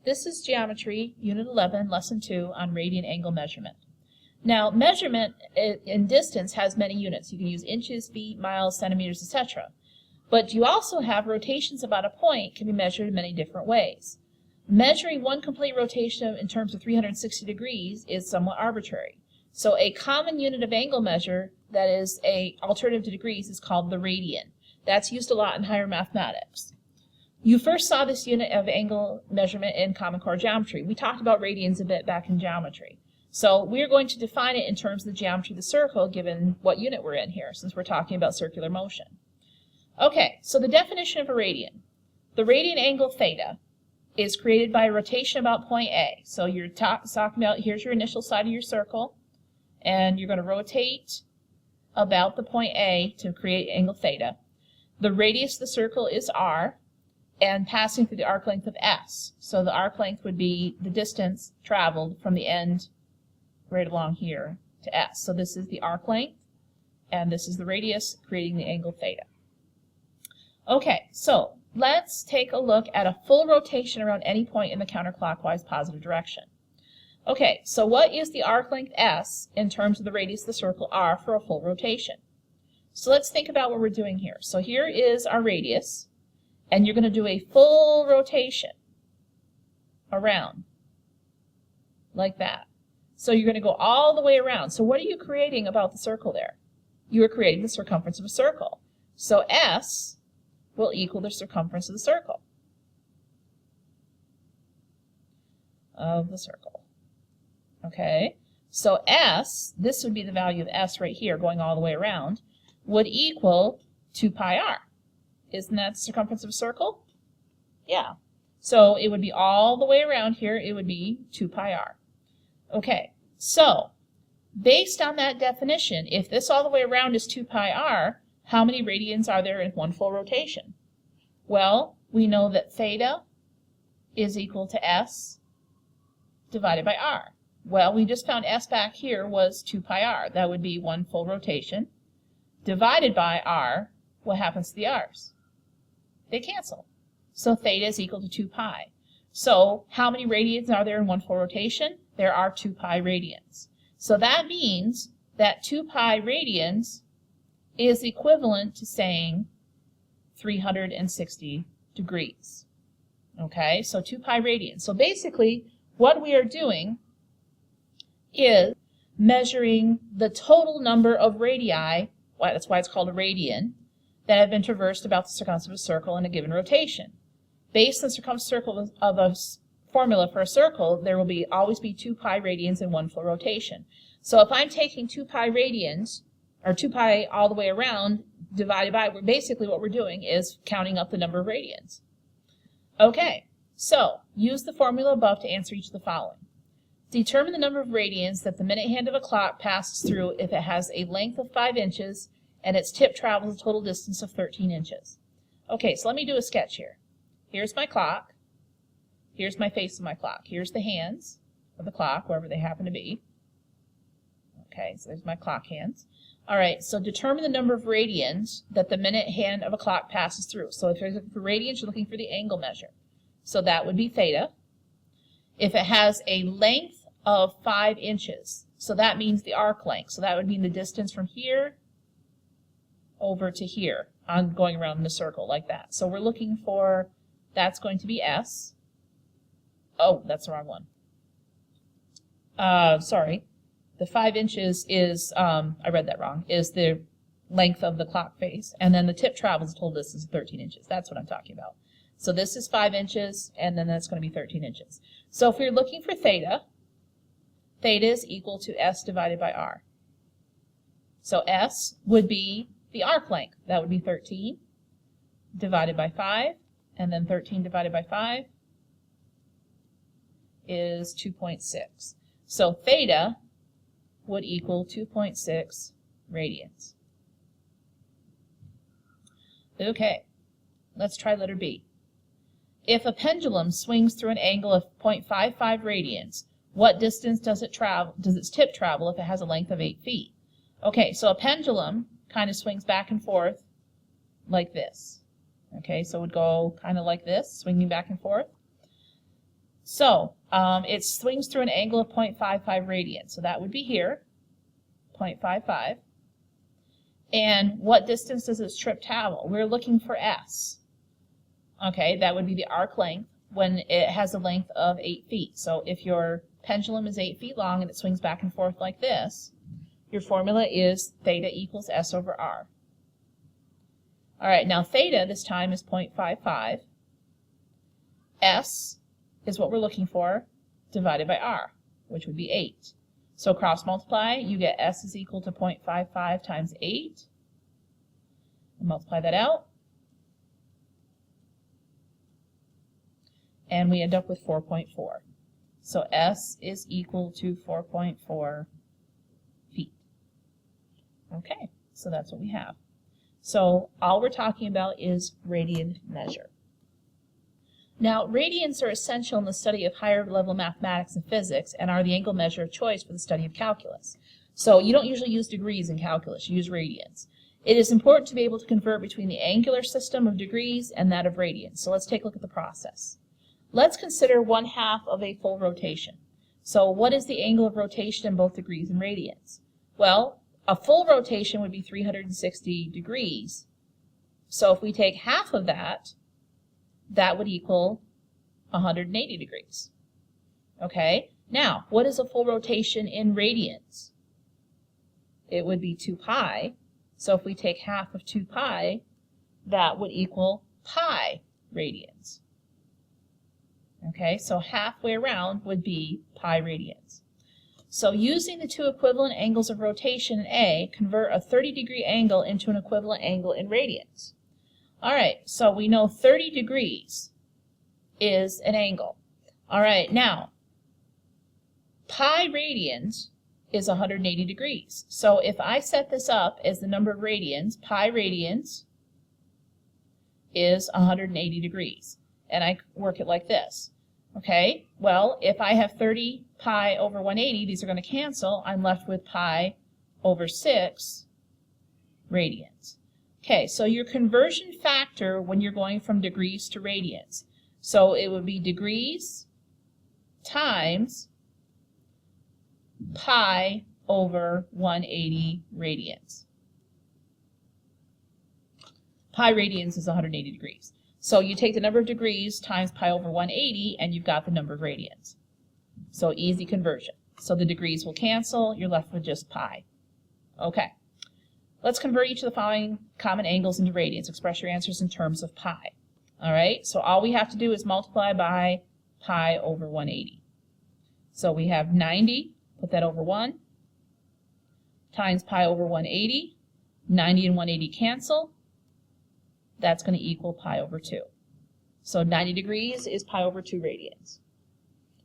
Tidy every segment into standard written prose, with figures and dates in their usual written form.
This is Geometry, Unit 11, Lesson 2 on radian angle measurement. Now, measurement in distance has many units. You can use inches, feet, miles, centimeters, etc. But you also have rotations about a point can be measured in many different ways. Measuring one complete rotation in terms of 360 degrees is somewhat arbitrary. So a common unit of angle measure that is an alternative to degrees is called the radian. That's used a lot in higher mathematics. You first saw this unit of angle measurement in Common Core geometry. We talked about radians a bit back in geometry. So we're going to define it in terms of the geometry of the circle given what unit we're in here, since we're talking about circular motion. Okay, so the definition of a radian. The radian angle theta is created by a rotation about point A. So you're talking about, here's your initial side of your circle, and you're going to rotate about the point A to create angle theta. The radius of the circle is r, and passing through the arc length of s. So the arc length would be the distance traveled from the end right along here to s. So this is the arc length, and this is the radius, creating the angle theta. Okay, so let's take a look at a full rotation around any point in the counterclockwise positive direction. Okay, so what is the arc length s in terms of the radius of the circle r for a full rotation? So let's think about what we're doing here. So here is our radius, and you're going to do a full rotation around, like that. So you're going to go all the way around. So what are you creating about the circle there? You are creating the circumference of a circle. So S will equal the circumference of the circle. Okay, so S, this would be the value of S right here, going all the way around, would equal 2 pi r. Isn't that the circumference of a circle? Yeah. So it would be all the way around here, it would be 2 pi r. Okay, so based on that definition, if this all the way around is 2 pi r, how many radians are there in one full rotation? Well, we know that theta is equal to S divided by r. Well, we just found S back here was 2 pi r. That would be one full rotation. Divided by r, what happens to the r's? They cancel. So theta is equal to 2 pi. So how many radians are there in one full rotation? There are 2 pi radians. So that means that 2 pi radians is equivalent to saying 360 degrees. Okay, so 2 pi radians. So basically, what we are doing is measuring the total number of radii, that's why it's called a radian, that have been traversed about the circumference of a circle in a given rotation. Based on the circumference of a formula for a circle, there will always be 2 pi radians in one full rotation. So if I'm taking 2 pi radians, or 2 pi all the way around, divided by, basically what we're doing is counting up the number of radians. Okay, so use the formula above to answer each of the following. Determine the number of radians that the minute hand of a clock passes through if it has a length of 5 inches and its tip travels a total distance of 13 inches. Okay, so let me do a sketch here. Here's my clock. Here's my face of my clock. Here's the hands of the clock, wherever they happen to be. Okay, so there's my clock hands. All right, so determine the number of radians that the minute hand of a clock passes through. So if you're looking for radians, you're looking for the angle measure. So that would be theta. If it has a length of 5 inches, so that means the arc length. So that would mean the distance from here over to here, on going around in a circle like that. So we're looking for, that's going to be S. Oh, that's the wrong one. Sorry. The 5 inches is, I read that wrong, is the length of the clock face. And then the tip travels a total distance of 13 inches. That's what I'm talking about. So this is 5 inches, and then that's going to be 13 inches. So if we're looking for theta, theta is equal to S divided by r. So S would be the arc length. That would be 13 divided by 5, and then 13 divided by 5 is 2.6. So theta would equal 2.6 radians. Okay, let's try letter B. If a pendulum swings through an angle of 0.55 radians, what distance does its tip travel if it has a length of 8 feet? Okay, so a pendulum kind of swings back and forth like this. Okay, so it would go kind of like this, swinging back and forth. So it swings through an angle of 0.55 radians. So that would be here, 0.55. And what distance does its trip travel? We're looking for S. Okay, that would be the arc length when it has a length of 8 feet. So if your pendulum is 8 feet long and it swings back and forth like this, your formula is theta equals S over R. All right, now theta this time is 0.55. S is what we're looking for, divided by R, which would be 8. So cross multiply, you get S is equal to 0.55 times 8. And multiply that out. And we end up with 4.4. So S is equal to 4.4 feet. Okay, so that's what we have. So all we're talking about is radian measure. Now, radians are essential in the study of higher level mathematics and physics and are the angle measure of choice for the study of calculus. So you don't usually use degrees in calculus, you use radians. It is important to be able to convert between the angular system of degrees and that of radians. So let's take a look at the process. Let's consider 1/2 of a full rotation. So what is the angle of rotation in both degrees and radians? Well, a full rotation would be 360 degrees. So if we take half of that, that would equal 180 degrees. Okay, now what is a full rotation in radians? It would be 2 pi. So if we take half of 2 pi, that would equal pi radians. Okay, so halfway around would be pi radians. So using the two equivalent angles of rotation in A, convert a 30-degree angle into an equivalent angle in radians. All right, so we know 30 degrees is an angle. All right, now, pi radians is 180 degrees. So if I set this up as the number of radians, pi radians is 180 degrees. And I work it like this. Okay, well, if I have 30 pi over 180, these are going to cancel. I'm left with pi over 6 radians. Okay, so your conversion factor when you're going from degrees to radians. So it would be degrees times pi over 180 radians. Pi radians is 180 degrees. So you take the number of degrees times pi over 180 and you've got the number of radians. So easy conversion. So the degrees will cancel, you're left with just pi. Okay. Let's convert each of the following common angles into radians. Express your answers in terms of pi. All right, so all we have to do is multiply by pi over 180. So we have 90, put that over 1, times pi over 180. 90 and 180 cancel. That's going to equal pi over 2. So 90 degrees is pi over 2 radians.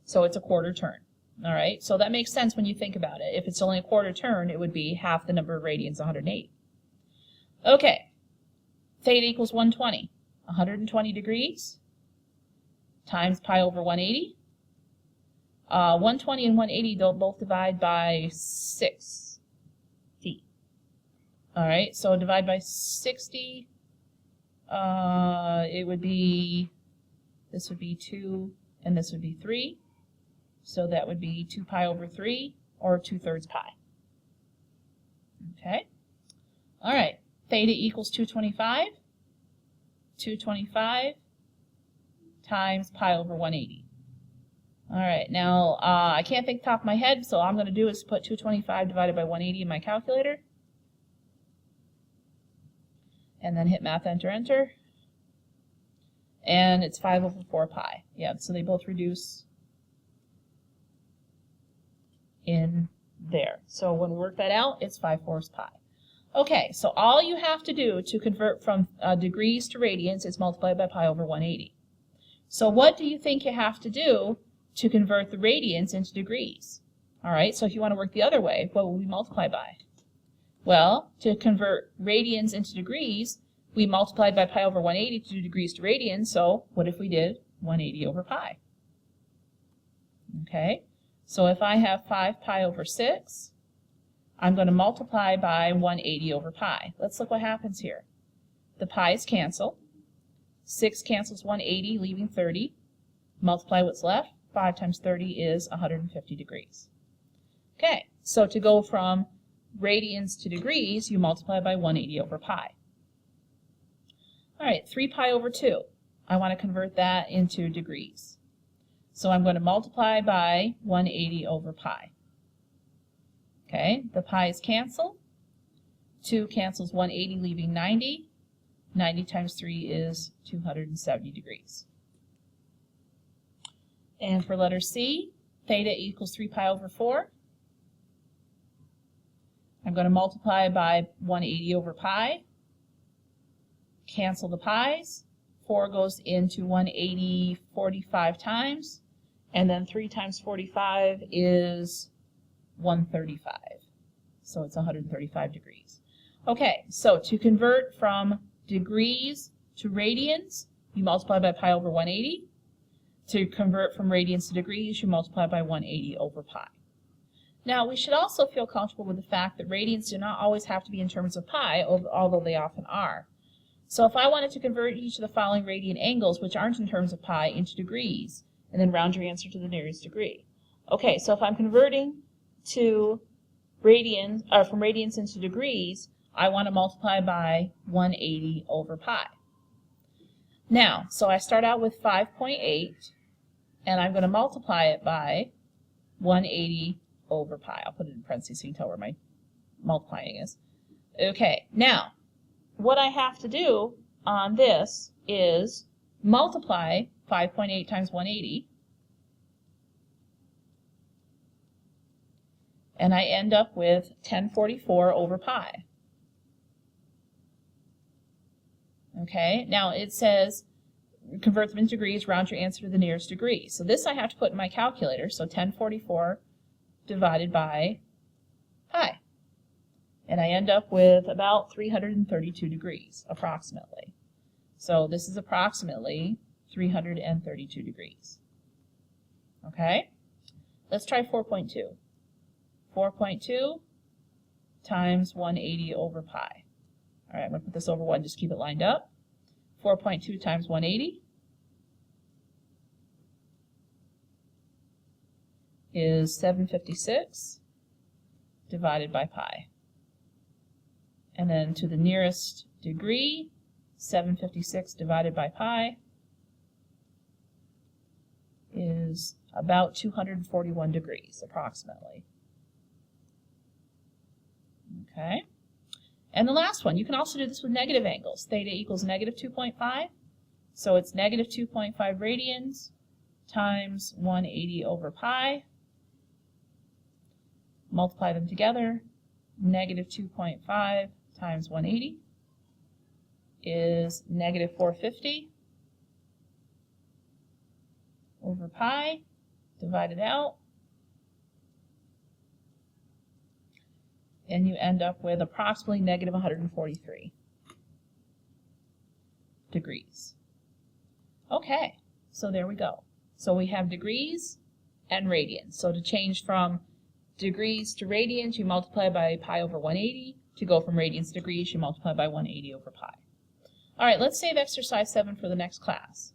So it's a quarter turn. All right, so that makes sense when you think about it. If it's only a quarter turn, it would be half the number of radians, 180. Okay, theta equals 120. 120 degrees times pi over 180. 120 and 180 don't both divide by 60. All right, so divide by 60. It would be, this would be 2 and this would be 3. So that would be 2 pi over 3 or 2/3 pi. Okay. All right. Theta equals 225. 225 times pi over 180. All right. Now, I can't think top of my head, so all I'm going to do is put 225 divided by 180 in my calculator. And then hit math, enter, enter. And it's 5 over 4 pi. Yeah, so they both reduce in there. So when we work that out, it's 5/4 pi. Okay, so all you have to do to convert from degrees to radians is multiply by pi over 180. So what do you think you have to do to convert the radians into degrees? All right, so if you want to work the other way, what will we multiply by? Well, to convert radians into degrees, we multiplied by pi over 180 to do degrees to radians, so what if we did 180 over pi? Okay, so if I have 5 pi over 6, I'm going to multiply by 180 over pi. Let's look what happens here. The pi's cancel. 6 cancels 180, leaving 30. Multiply what's left 5 times 30 is 150 degrees. Okay, so to go from radians to degrees, you multiply by 180 over pi. All right, 3 pi over 2. I want to convert that into degrees. So I'm going to multiply by 180 over pi. Okay, the pi's cancel. 2 cancels 180, leaving 90. 90 times 3 is 270 degrees. And for letter C, theta equals 3 pi over 4. I'm going to multiply by 180 over pi. Cancel the pi's. 4 goes into 180 45 times. And then 3 times 45 is 135. So it's 135 degrees. Okay, so to convert from degrees to radians, you multiply by pi over 180. To convert from radians to degrees, you multiply by 180 over pi. Now, we should also feel comfortable with the fact that radians do not always have to be in terms of pi, although they often are. So if I wanted to convert each of the following radian angles, which aren't in terms of pi, into degrees, and then round your answer to the nearest degree. Okay, so if I'm converting to radians, or from radians into degrees, I want to multiply by 180 over pi. Now, so I start out with 5.8, and I'm going to multiply it by 180 over pi. I'll put it in parentheses so you can tell where my multiplying is. Okay, now, what I have to do on this is multiply 5.8 times 180, and I end up with 1044 over pi. Okay, now it says convert them into degrees, round your answer to the nearest degree. So this I have to put in my calculator, so 1044 divided by pi. And I end up with about 332 degrees, approximately. So this is approximately 332 degrees. Okay, let's try 4.2. 4.2 times 180 over pi. All right, I'm going to put this over 1, just keep it lined up. 4.2 times 180 is 756 divided by pi. And then to the nearest degree, 756 divided by pi is about 241 degrees, approximately. Okay. And the last one, you can also do this with negative angles. Theta equals negative 2.5. So it's negative 2.5 radians times 180 over pi. Multiply them together. Negative 2.5 times 180 is negative 450 over pi. Divide it out. And you end up with approximately negative 143 degrees. Okay, so there we go. So we have degrees and radians. So to change from degrees to radians, you multiply by pi over 180. To go from radians to degrees, you multiply by 180 over pi. All right, let's save exercise 7 for the next class.